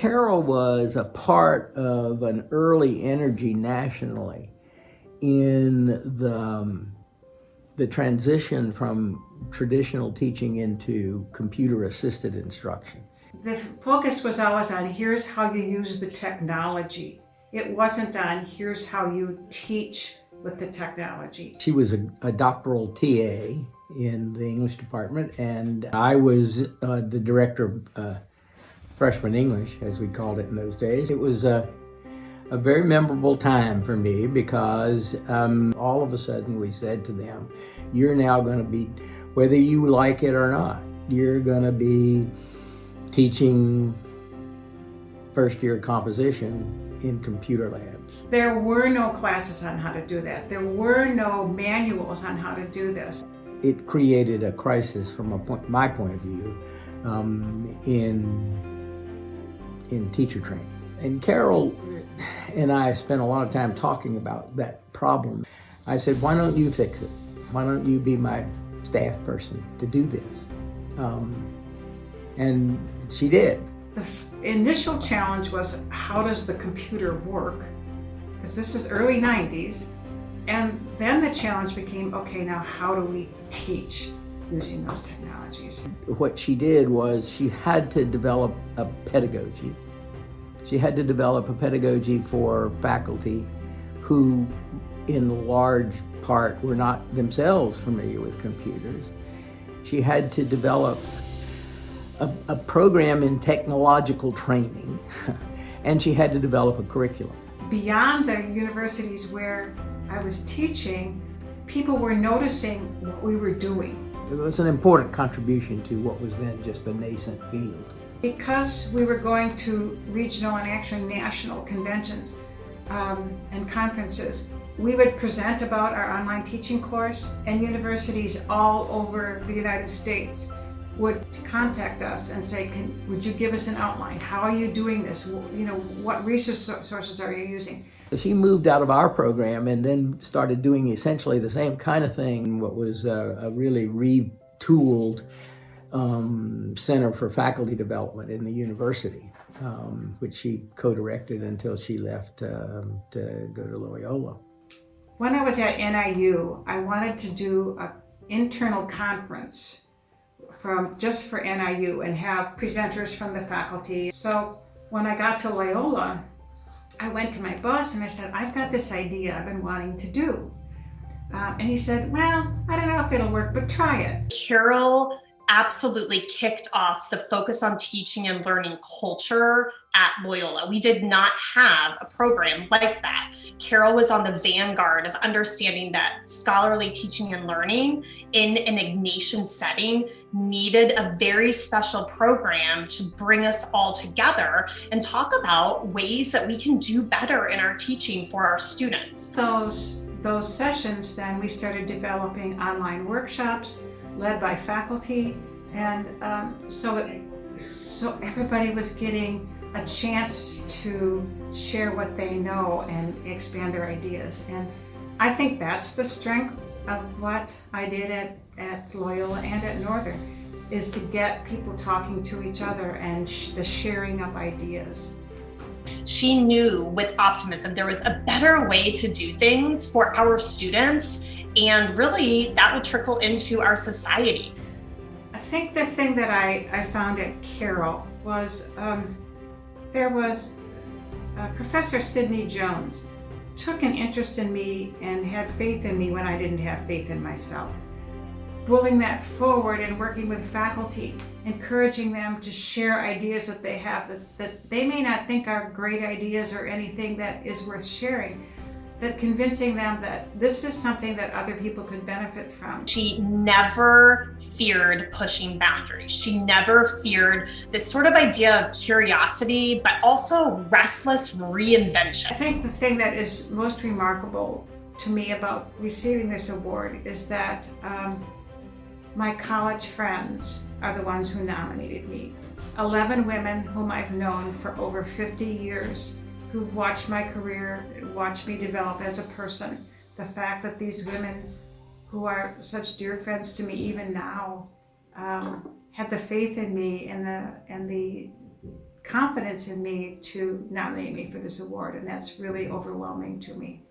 Carroll was a part of an early energy nationally in the transition from traditional teaching into computer-assisted instruction. The focus was always on here's how you use the technology. It wasn't on here's how you teach with the technology. She was a doctoral TA in the English department, and I was the director of freshman English, as we called it in those days. It was a very memorable time for me because all of a sudden we said to them, you're now going to be, whether you like it or not, you're going to be teaching first-year composition in computer labs. There were no classes on how to do that. There were no manuals on how to do this. It created a crisis from my point of view in teacher training. And Carroll and I spent a lot of time talking about that problem. I said, why don't you fix it? Why don't you be my staff person to do this? And she did. The initial challenge was, how does the computer work? Because this is early 90s. And then the challenge became, okay, now how do we teach using those technologies? What she did was she had to develop a pedagogy. She had to develop a pedagogy for faculty who, in large part, were not themselves familiar with computers. She had to develop a program in technological training, and she had to develop a curriculum. Beyond the universities where I was teaching, people were noticing what we were doing. It was an important contribution to what was then just a nascent field. Because we were going to regional and actually national conventions and conferences, we would present about our online teaching course, and universities all over the United States would contact us and say, would you give us an outline? How are you doing this? What research sources are you using? So she moved out of our program and then started doing essentially the same kind of thing, what was a really retooled Center for Faculty Development in the university, which she co-directed until she left to go to Loyola. When I was at NIU, I wanted to do an internal conference just for NIU and have presenters from the faculty. So when I got to Loyola, I went to my boss and I said, I've got this idea I've been wanting to do. And he said, well, I don't know if it'll work, but try it. Carroll absolutely kicked off the focus on teaching and learning culture at Loyola. We did not have a program like that. Carroll was on the vanguard of understanding that scholarly teaching and learning in an Ignatian setting needed a very special program to bring us all together and talk about ways that we can do better in our teaching for our students. Those sessions, then we started developing online workshops led by faculty, and so everybody was getting a chance to share what they know and expand their ideas. And I think that's the strength of what I did at Loyola and at Northern, is to get people talking to each other and the sharing of ideas. She knew with optimism there was a better way to do things for our students, and really that would trickle into our society. I think the thing that I found at Carroll was there was Professor Sidney Jones took an interest in me and had faith in me when I didn't have faith in myself. Pulling that forward and working with faculty, encouraging them to share ideas that they have that they may not think are great ideas or anything that is worth sharing, that convincing them that this is something that other people could benefit from. She never feared pushing boundaries. She never feared this sort of idea of curiosity, but also restless reinvention. I think the thing that is most remarkable to me about receiving this award is that my college friends are the ones who nominated me. 11 women whom I've known for over 50 years, who've watched my career, watched me develop as a person. The fact that these women, who are such dear friends to me even now, had the faith in me and the confidence in me to nominate me for this award, and that's really overwhelming to me.